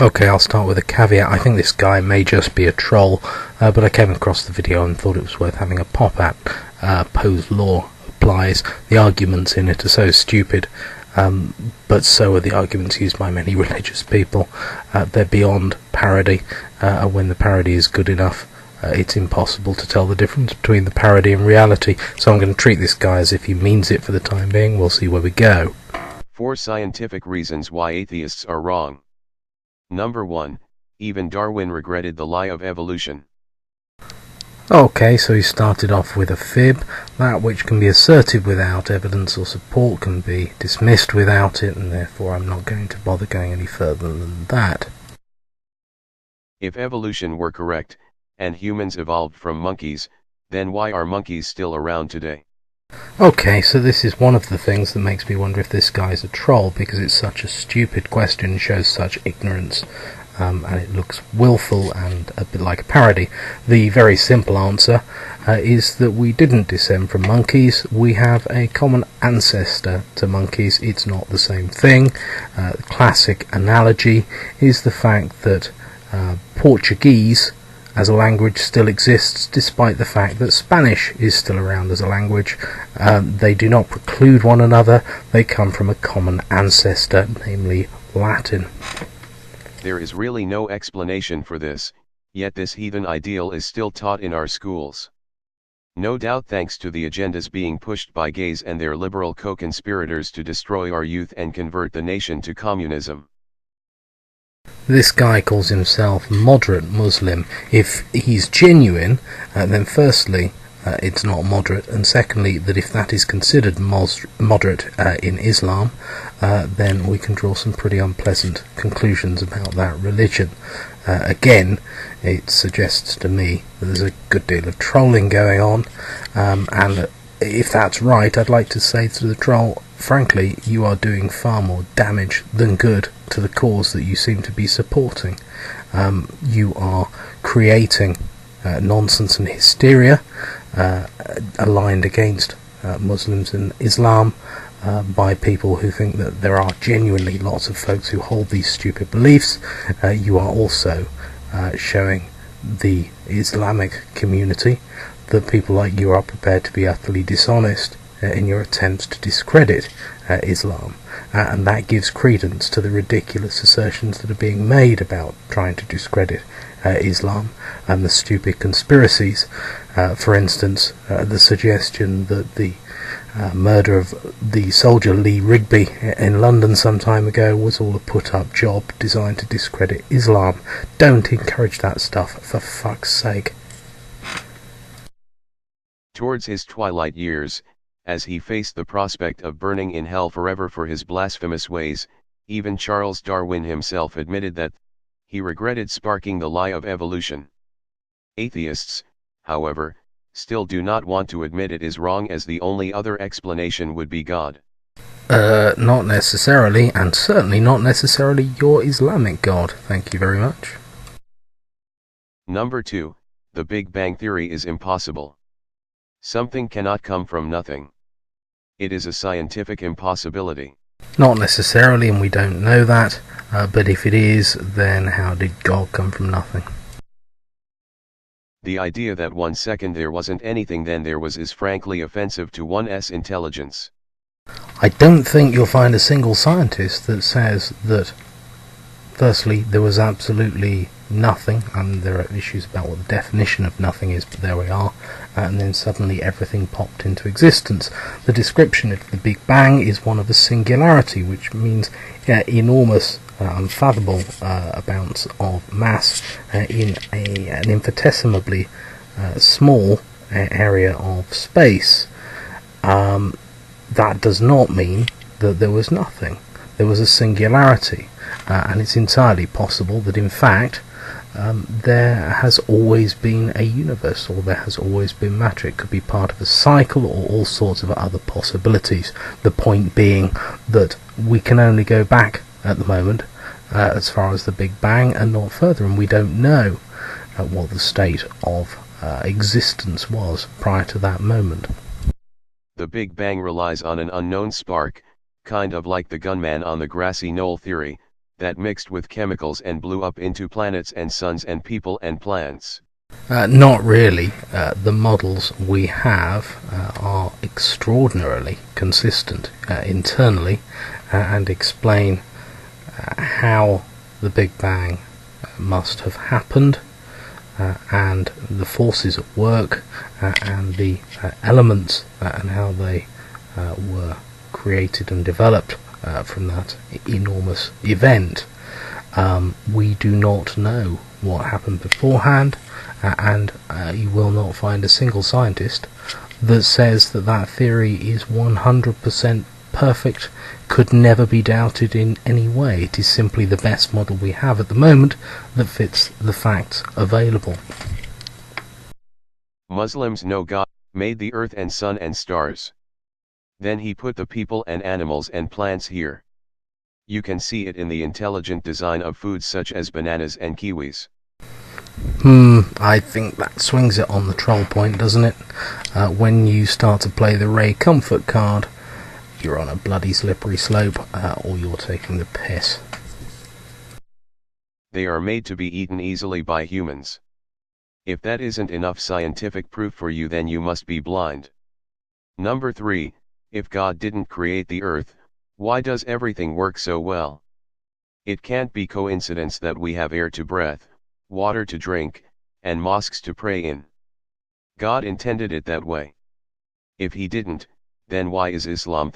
Okay, I'll start with a caveat. I think this guy may just be a troll, but I came across the video and thought it was worth having a pop at. Poe's law applies. The arguments in it are so stupid, but so are the arguments used by many religious people. They're beyond parody, and when the parody is good enough, it's impossible to tell the difference between the parody and reality. So I'm going to treat this guy as if he means it for the time being. We'll see where we go. 4 scientific reasons why atheists are wrong. Number 1, even Darwin regretted the lie of evolution. Okay, so he started off with a fib. That which can be asserted without evidence or support can be dismissed without it, and therefore I'm not going to bother going any further than that. If evolution were correct, and humans evolved from monkeys, then why are monkeys still around today? Okay, so this is one of the things that makes me wonder if this guy's a troll, because it's such a stupid question and shows such ignorance, and it looks willful and a bit like a parody. The very simple answer is that we didn't descend from monkeys. We have a common ancestor to monkeys. It's not the same thing. The classic analogy is the fact that Portuguese as a language still exists, despite the fact that Spanish is still around as a language. They do not preclude one another. They come from a common ancestor, namely Latin. There is really no explanation for this, yet this heathen ideal is still taught in our schools. No doubt thanks to the agendas being pushed by gays and their liberal co-conspirators to destroy our youth and convert the nation to communism. This guy calls himself moderate Muslim. If he's genuine, then firstly, it's not moderate, and secondly, that if that is considered moderate in Islam, then we can draw some pretty unpleasant conclusions about that religion. Again, it suggests to me that there's a good deal of trolling going on, and if that's right, I'd like to say to the troll, frankly, you are doing far more damage than good to the cause that you seem to be supporting. You are creating nonsense and hysteria aligned against Muslims and Islam by people who think that there are genuinely lots of folks who hold these stupid beliefs. You are also showing the Islamic community that people like you are prepared to be utterly dishonest in your attempts to discredit Islam, and that gives credence to the ridiculous assertions that are being made about trying to discredit Islam and the stupid conspiracies. For instance, the suggestion that the murder of the soldier Lee Rigby in London some time ago was all a put-up job designed to discredit Islam. Don't encourage that stuff, for fuck's sake. Towards his twilight years, as he faced the prospect of burning in hell forever for his blasphemous ways, even Charles Darwin himself admitted that he regretted sparking the lie of evolution. Atheists, however, still do not want to admit it is wrong, as the only other explanation would be God. Not necessarily, and certainly not necessarily your Islamic God. Thank you very much. Number 2, the Big Bang Theory is impossible. Something cannot come from nothing. It is a scientific impossibility. Not necessarily, and we don't know that, but if it is, then how did God come from nothing? The idea that 1 second there wasn't anything then there was is frankly offensive to one's intelligence. I don't think you'll find a single scientist that says that, firstly, there was absolutely nothing, and there are issues about what the definition of nothing is, but there we are, and then suddenly everything popped into existence. The description of the Big Bang is one of a singularity, which means enormous, unfathomable amounts of mass in an infinitesimally small area of space. That does not mean that there was nothing. There was a singularity, and it's entirely possible that in fact there has always been a universe, or there has always been matter. It could be part of a cycle or all sorts of other possibilities. The point being that we can only go back at the moment as far as the Big Bang and not further, and we don't know what the state of existence was prior to that moment. The Big Bang relies on an unknown spark, kind of like the gunman on the grassy knoll theory, that mixed with chemicals and blew up into planets and suns and people and plants? Not really. The models we have are extraordinarily consistent internally and explain how the Big Bang must have happened and the forces at work and the elements and how they were created and developed from that enormous event. We do not know what happened beforehand, and you will not find a single scientist that says that that theory is 100% perfect, could never be doubted in any way. It is simply the best model we have at the moment that fits the facts available. Muslims know God made the earth and sun and stars. Then he put the people and animals and plants here. You can see it in the intelligent design of foods such as bananas and kiwis. I think that swings it on the troll point, doesn't it? When you start to play the Ray Comfort card, you're on a bloody slippery slope, or you're taking the piss. They are made to be eaten easily by humans. If that isn't enough scientific proof for you, then you must be blind. Number 3, if God didn't create the earth, why does everything work so well? It can't be coincidence that we have air to breathe, water to drink, and mosques to pray in. God intended it that way. If he didn't, then why is Islam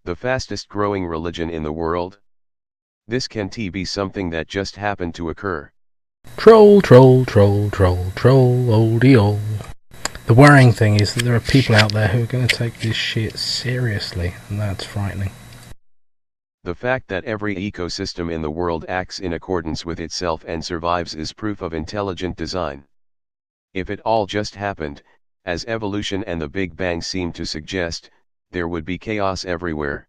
the fastest growing religion in the world? This can't be something that just happened to occur. Troll, troll, troll, troll, troll, oldie old. The worrying thing is that there are people out there who are going to take this shit seriously, and that's frightening. The fact that every ecosystem in the world acts in accordance with itself and survives is proof of intelligent design. If it all just happened, as evolution and the Big Bang seem to suggest, there would be chaos everywhere.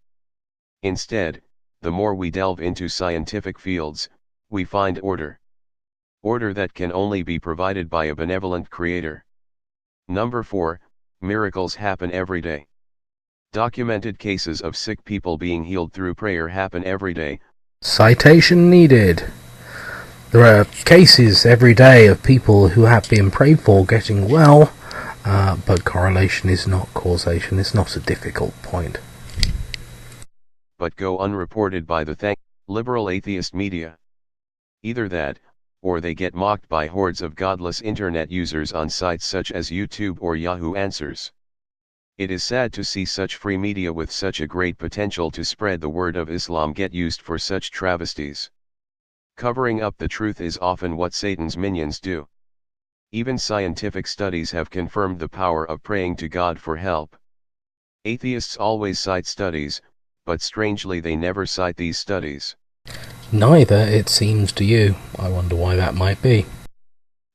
Instead, the more we delve into scientific fields, we find order. Order that can only be provided by a benevolent creator. Number 4, miracles happen every day. Documented cases of sick people being healed through prayer happen every day. Citation needed. There are cases every day of people who have been prayed for getting well, but correlation is not causation. It's not a difficult point. But go unreported by the liberal atheist media. Either that, or they get mocked by hordes of godless internet users on sites such as YouTube or Yahoo Answers. It is sad to see such free media with such a great potential to spread the word of Islam get used for such travesties. Covering up the truth is often what Satan's minions do. Even scientific studies have confirmed the power of praying to God for help. Atheists always cite studies, but strangely they never cite these studies. Neither, it seems to you. I wonder why that might be.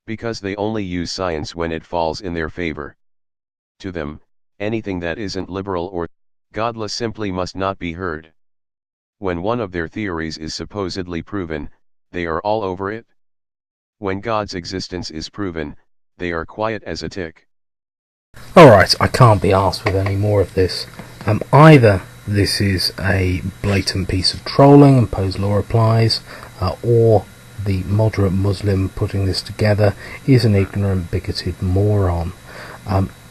Because they only use science when it falls in their favor. To them, anything that isn't liberal or godless simply must not be heard. When one of their theories is supposedly proven, they are all over it. When God's existence is proven, they are quiet as a tick. Alright, I can't be arsed with any more of this. Either this is a blatant piece of trolling and Poe's law applies, or the moderate Muslim putting this together is an ignorant, bigoted moron.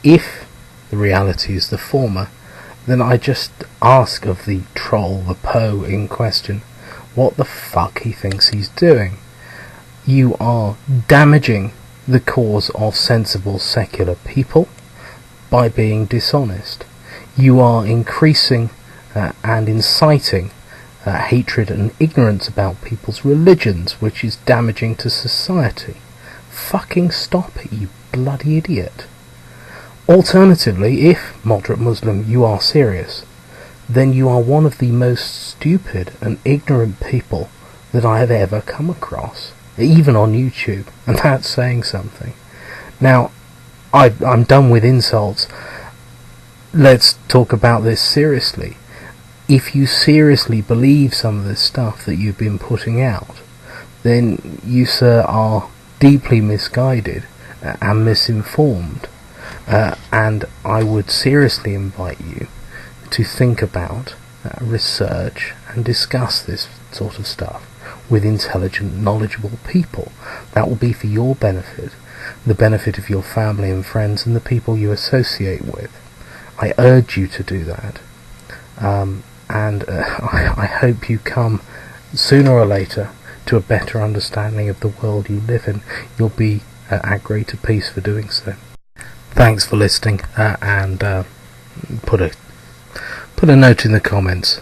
If the reality is the former, then I just ask of the troll, the Poe in question, what the fuck he thinks he's doing. You are damaging the cause of sensible secular people by being dishonest. You are increasing and inciting hatred and ignorance about people's religions, which is damaging to society. Fucking stop it, you bloody idiot. Alternatively, if, moderate Muslim, you are serious, then you are one of the most stupid and ignorant people that I have ever come across, even on YouTube, and that's saying something. Now, I'm done with insults. Let's talk about this seriously. If you seriously believe some of the stuff that you've been putting out, then you, sir, are deeply misguided and misinformed. And I would seriously invite you to think about, research and discuss this sort of stuff. with intelligent, knowledgeable people. That will be for your benefit, the benefit of your family and friends and the people you associate with. I urge you to do that. I hope you come sooner or later to a better understanding of the world you live in. You'll be at greater peace for doing so. Thanks for listening, and put a note in the comments.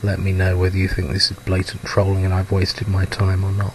Let me know whether you think this is blatant trolling and I've wasted my time or not.